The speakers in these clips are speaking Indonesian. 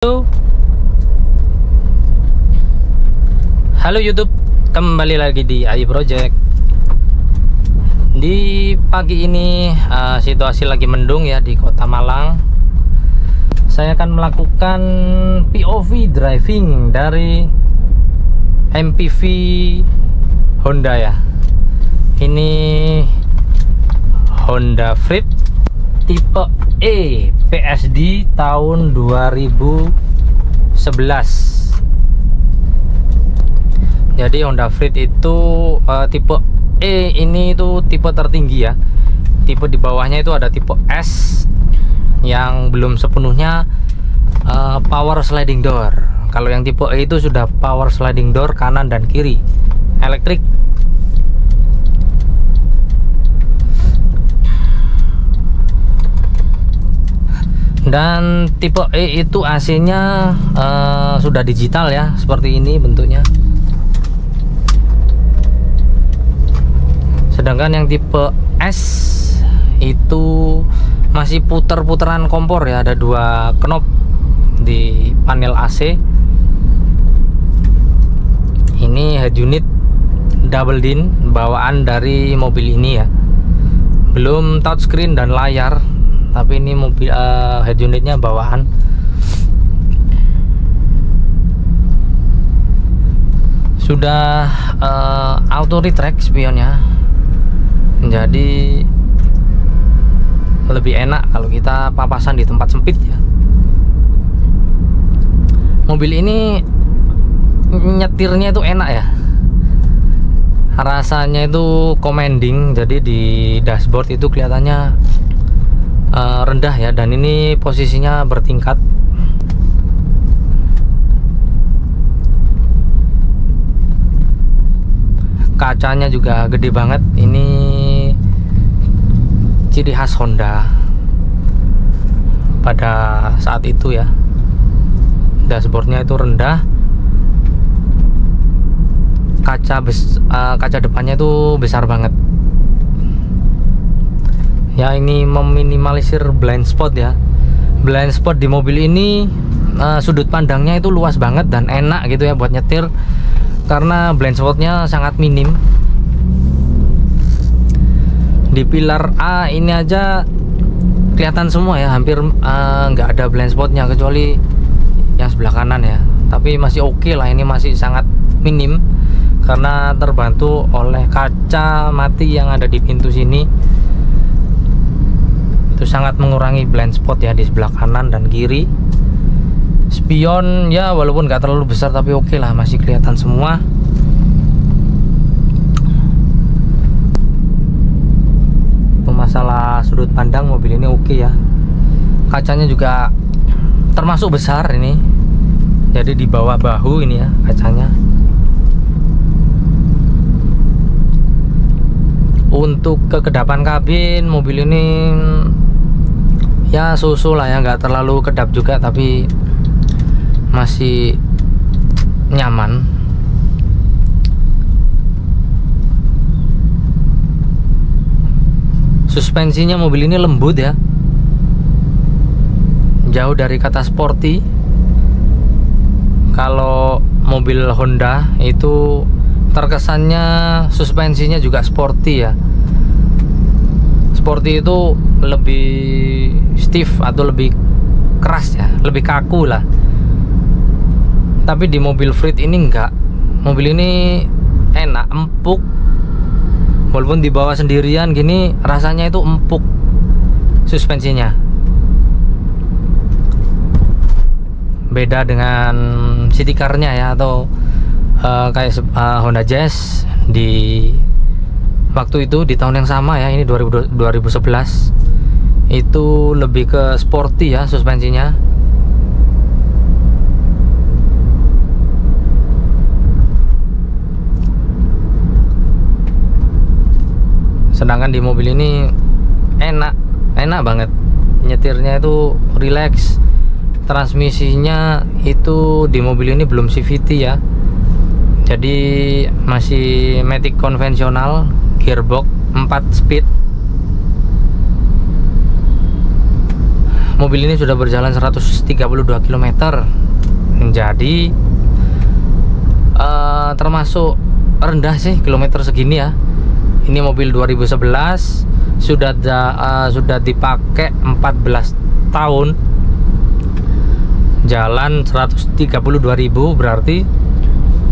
Halo, halo YouTube, kembali lagi di AI Project. Di pagi ini situasi lagi mendung ya di Kota Malang. Saya akan melakukan POV driving dari MPV Honda ya. Ini Honda Freed tipe E PSD tahun 2011. Jadi Honda Freed itu tipe E ini itu tipe tertinggi ya. Tipe di bawahnya itu ada tipe S yang belum sepenuhnya power sliding door. Kalau yang tipe E itu sudah power sliding door kanan dan kiri, elektrik. Dan tipe E itu AC-nya sudah digital ya, seperti ini bentuknya. Sedangkan yang tipe S itu masih puter-puteran kompor ya, ada dua knob di panel AC. Ini head unit double din bawaan dari mobil ini ya, belum touchscreen dan layar, tapi ini mobil head unitnya bawaan. Sudah auto retract spionnya, jadi lebih enak kalau kita papasan di tempat sempit ya. Mobil ini nyetirnya itu enak ya, rasanya itu commanding. Jadi di dashboard itu kelihatannya rendah ya, dan ini posisinya bertingkat. Kacanya juga gede banget, ini ciri khas Honda pada saat itu ya. Dashboardnya itu rendah, kaca depannya itu besar banget ya. Ini meminimalisir blind spot ya. Blind spot di mobil ini sudut pandangnya itu luas banget dan enak gitu ya buat nyetir, karena blind spotnya sangat minim. Di pilar A ini aja kelihatan semua ya, hampir nggak ada blind spotnya kecuali yang sebelah kanan ya. Tapi masih oke lah, ini masih sangat minim karena terbantu oleh kaca mati yang ada di pintu sini. Itu sangat mengurangi blind spot ya di sebelah kanan dan kiri. Spion ya walaupun nggak terlalu besar tapi oke lah, masih kelihatan semua. Itu masalah sudut pandang mobil ini oke ya. Kacanya juga termasuk besar ini, jadi di bawah bahu ini ya kacanya. Untuk kekedapan kabin mobil ini ya so-so lah ya, nggak terlalu kedap juga tapi masih nyaman. Suspensinya mobil ini lembut ya, jauh dari kata sporty. Kalau mobil Honda itu terkesannya suspensinya juga sporty ya. Sporty itu lebih stiff atau lebih keras ya, lebih kaku lah. Tapi di mobil Freed ini enggak. Mobil ini enak, empuk. Walaupun dibawa sendirian gini rasanya itu empuk suspensinya. Beda dengan city car-nya ya, atau kayak Honda Jazz di waktu itu di tahun yang sama ya, ini 2011 itu lebih ke sporty ya suspensinya. Sedangkan di mobil ini enak banget nyetirnya, itu relax. Transmisinya itu di mobil ini belum CVT ya, jadi masih matic konvensional, gearbox 4 speed. mobil ini sudah berjalan 132 km. Jadi termasuk rendah sih kilometer segini ya. Ini mobil 2011, sudah dipakai 14 tahun, jalan 132.000, berarti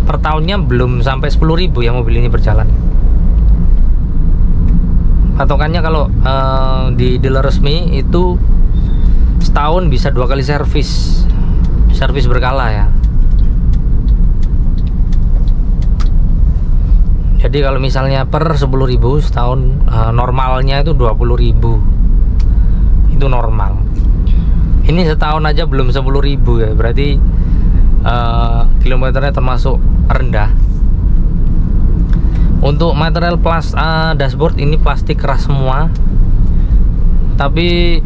per tahunnya belum sampai 10.000 ya mobil ini berjalan. Patokannya kalau di dealer resmi itu setahun bisa 2 kali servis berkala ya. Jadi kalau misalnya per 10.000 setahun, normalnya itu 20.000, itu normal. Ini setahun aja belum 10.000 ya, berarti kilometernya termasuk rendah. Untuk material dashboard ini plastik keras semua, tapi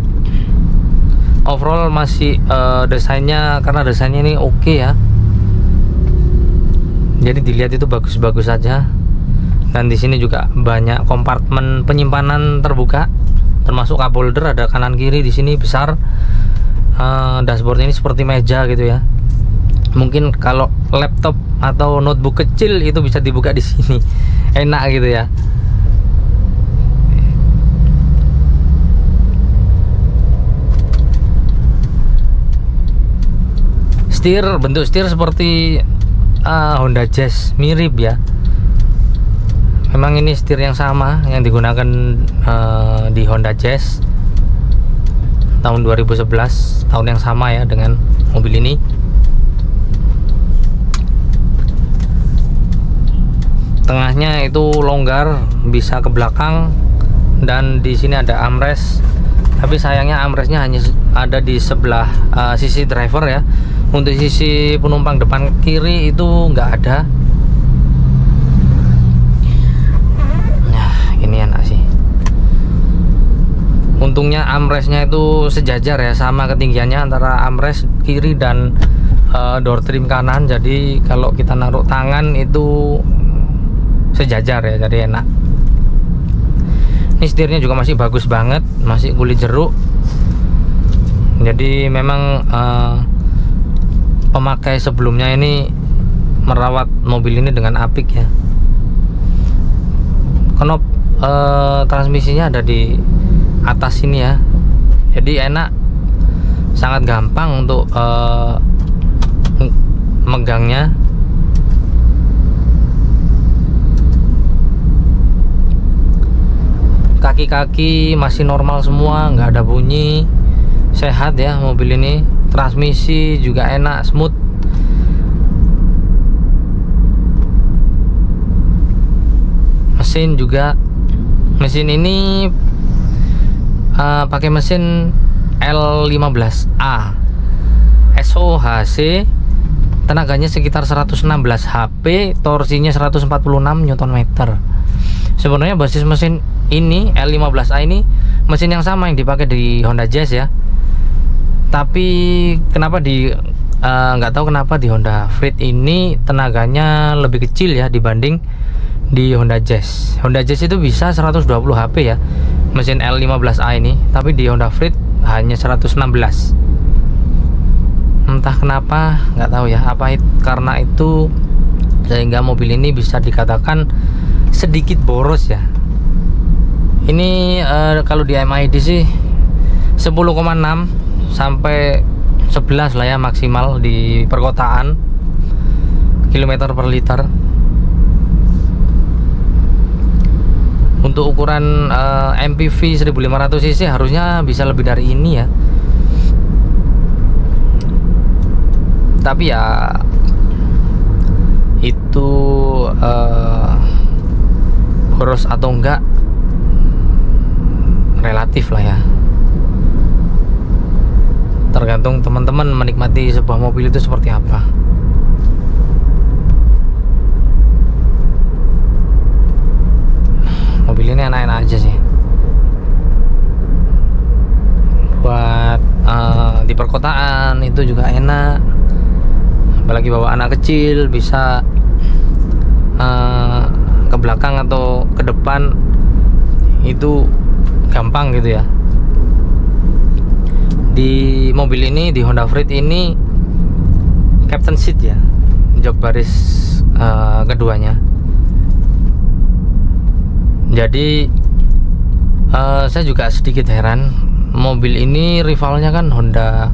overall masih desainnya, karena desainnya ini oke ya, jadi dilihat itu bagus-bagus saja. Dan di sini juga banyak kompartemen penyimpanan terbuka, termasuk cup holder ada kanan kiri di sini besar. Dashboard ini seperti meja gitu ya. Mungkin kalau laptop atau notebook kecil itu bisa dibuka di sini, enak gitu ya. Bentuk setir seperti Honda Jazz, mirip ya. Memang ini setir yang sama yang digunakan di Honda Jazz tahun 2011, tahun yang sama ya dengan mobil ini. Tengahnya itu longgar, bisa ke belakang, dan di sini ada armrest. Tapi sayangnya armrestnya hanya ada di sebelah sisi driver ya. Untuk sisi penumpang depan kiri itu nggak ada. Nah, ini enak sih. Untungnya armrestnya itu sejajar ya, sama ketinggiannya antara armrest kiri dan door trim kanan. Jadi kalau kita naruh tangan itu sejajar ya, jadi enak. Ini setirnya juga masih bagus banget, masih kulit jeruk. Jadi memang pemakai sebelumnya ini merawat mobil ini dengan apik ya. Knop transmisinya ada di atas sini ya, jadi enak, sangat gampang untuk megangnya. Kaki-kaki masih normal semua, nggak ada bunyi, sehat ya mobil ini. Transmisi juga enak, smooth. Mesin juga, mesin ini pakai mesin L15A SOHC, tenaganya sekitar 116 HP, torsinya 146 Nm. Sebenarnya basis mesin ini L15A ini mesin yang sama yang dipakai di Honda Jazz ya. Tapi kenapa nggak tahu kenapa di Honda Freed ini tenaganya lebih kecil ya dibanding di Honda Jazz. Honda Jazz itu bisa 120 HP ya mesin L15A ini, tapi di Honda Freed hanya 116. Entah kenapa, nggak tahu ya, apa karena itu sehingga mobil ini bisa dikatakan sedikit boros ya. Ini kalau di MID sih 10,6 sampai 11 lah ya maksimal di perkotaan, kilometer per liter. Untuk ukuran MPV 1500 cc harusnya bisa lebih dari ini ya. Tapi ya itu boros atau enggak relatif lah ya, tergantung teman-teman menikmati sebuah mobil itu seperti apa. Mobil ini enak-enak aja sih buat di perkotaan, itu juga enak, apalagi bawa anak kecil bisa ke belakang atau ke depan itu gampang gitu ya. di mobil ini, di Honda Freed ini captain seat ya, jok baris keduanya. Jadi saya juga sedikit heran, mobil ini rivalnya kan Honda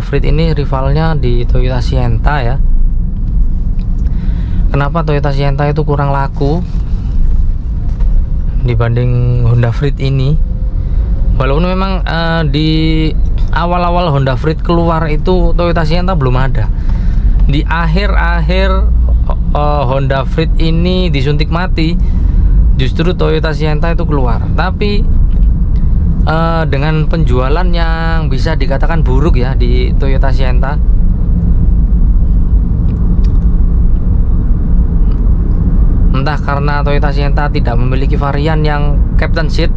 Freed ini rivalnya di Toyota Sienta ya. Kenapa Toyota Sienta itu kurang laku dibanding Honda Freed ini? Walaupun memang di awal-awal Honda Freed keluar itu Toyota Sienta belum ada. Di akhir-akhir Honda Freed ini disuntik mati, justru Toyota Sienta itu keluar. Tapi dengan penjualan yang bisa dikatakan buruk ya di Toyota Sienta, entah karena Toyota Sienta tidak memiliki varian yang captain seat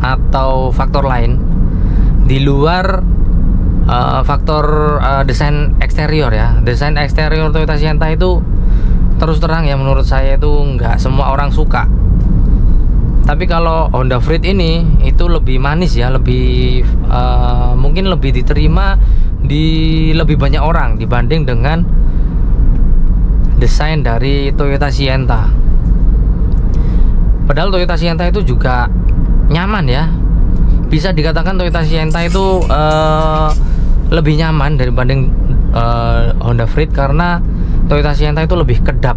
atau faktor lain di luar faktor desain eksterior ya. Desain eksterior Toyota Sienta itu terus terang ya, menurut saya itu nggak semua orang suka. Tapi kalau Honda Freed ini itu lebih manis ya, lebih mungkin lebih diterima di lebih banyak orang dibanding dengan desain dari Toyota Sienta. Padahal Toyota Sienta itu juga nyaman ya. Bisa dikatakan Toyota Sienta itu lebih nyaman dibanding Honda Freed, karena Toyota Sienta itu lebih kedap,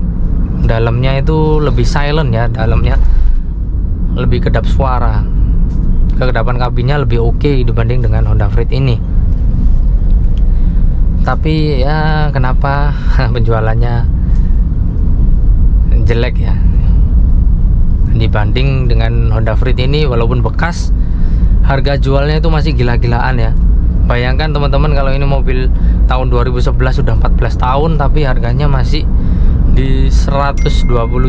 dalamnya itu lebih silent ya, dalamnya lebih kedap suara, kekedapan kabinnya lebih oke dibanding dengan Honda Freed ini. Tapi ya kenapa penjualannya jelek ya dibanding dengan Honda Freed ini? Walaupun bekas, harga jualnya itu masih gila-gilaan ya. Bayangkan teman-teman, kalau ini mobil tahun 2011 sudah 14 tahun tapi harganya masih di 120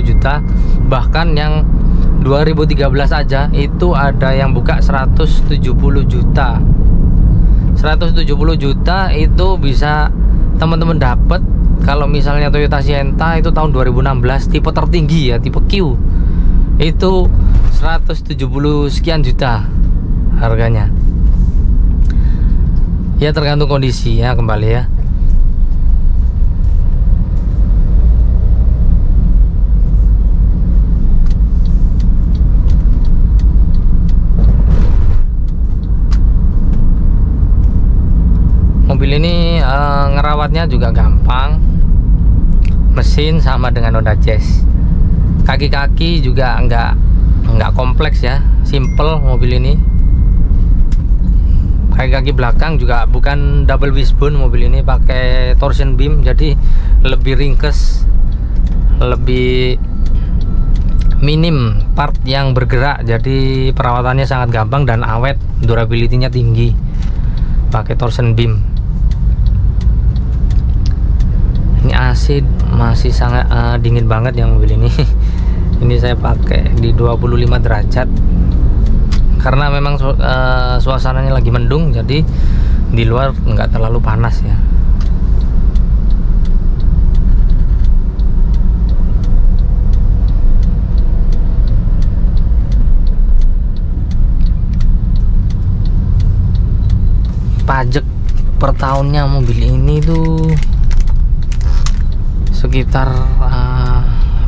juta. Bahkan yang 2013 aja itu ada yang buka 170 juta. 170 juta itu bisa teman-teman dapat kalau misalnya Toyota Sienta itu tahun 2016 tipe tertinggi ya, tipe Q. Itu 170 sekian juta harganya. Ya tergantung kondisi ya, kembali ya. Mobil ini ngerawatnya juga gampang. Mesin sama dengan Honda Jazz. Kaki-kaki juga nggak kompleks ya, simple mobil ini. Kaki-kaki belakang juga bukan double wishbone, mobil ini pakai torsion beam, jadi lebih ringkes, lebih minim part yang bergerak, jadi perawatannya sangat gampang dan awet, durability-nya tinggi pakai torsion beam. Ini AC masih sangat dingin banget ya mobil ini. Ini saya pakai di 25 derajat karena memang suasananya lagi mendung, jadi di luar nggak terlalu panas ya. Pajak per tahunnya mobil ini tuh sekitar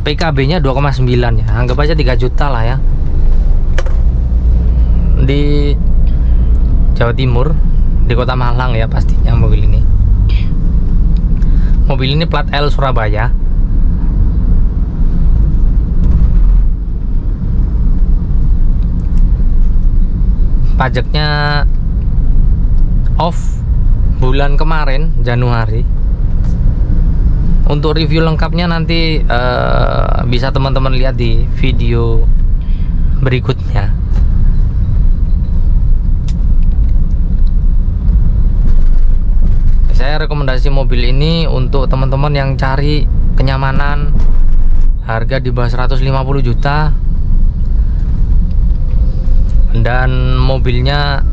PKB-nya 2,9 ya, anggap aja 3 juta lah ya. Di Jawa Timur, di Kota Malang ya pastinya mobil ini. Mobil ini plat L Surabaya. Pajaknya off bulan kemarin Januari. Untuk review lengkapnya nanti bisa teman-teman lihat di video berikutnya. Saya rekomendasi mobil ini untuk teman-teman yang cari kenyamanan, harga di bawah 150 juta, dan mobilnya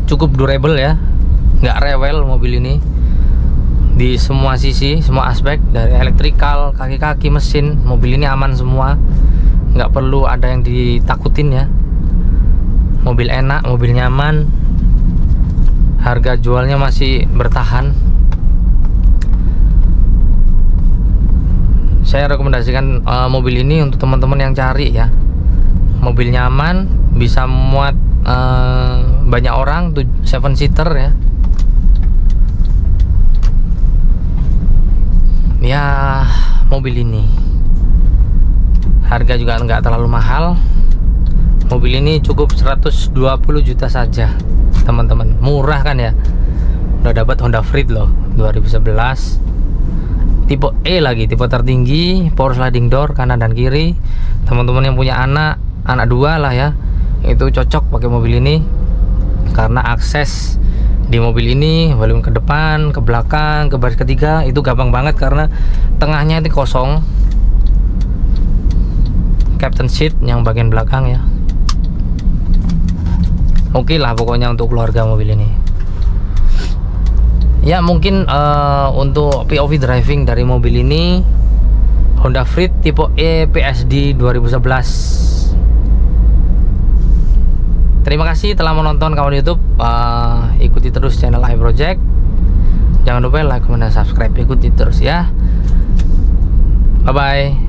cukup durable ya, nggak rewel mobil ini di semua sisi, semua aspek, dari elektrikal, kaki-kaki, mesin. Mobil ini aman semua, nggak perlu ada yang ditakutin ya. Mobil enak, mobil nyaman, harga jualnya masih bertahan. Saya rekomendasikan mobil ini untuk teman-teman yang cari ya. Mobil nyaman, bisa muat banyak orang, 7 seater ya. Ya, mobil ini harga juga nggak terlalu mahal. Mobil ini cukup 120 juta saja, teman-teman. Murah kan ya? Udah dapat Honda Freed loh, 2011. Tipe E lagi, tipe tertinggi, power sliding door kanan dan kiri. Teman-teman yang punya anak 2 lah ya, itu cocok pakai mobil ini karena akses di mobil ini volume ke depan, ke belakang, ke baris ketiga itu gampang banget karena tengahnya itu kosong. Captain seat yang bagian belakang ya. Oke lah pokoknya untuk keluarga mobil ini. Ya mungkin untuk POV driving dari mobil ini Honda Freed tipe E PSD 2011. Terima kasih telah menonton kawan YouTube. Ikuti terus channel iProject. Jangan lupa like, comment, dan subscribe. Ikuti terus ya. Bye bye.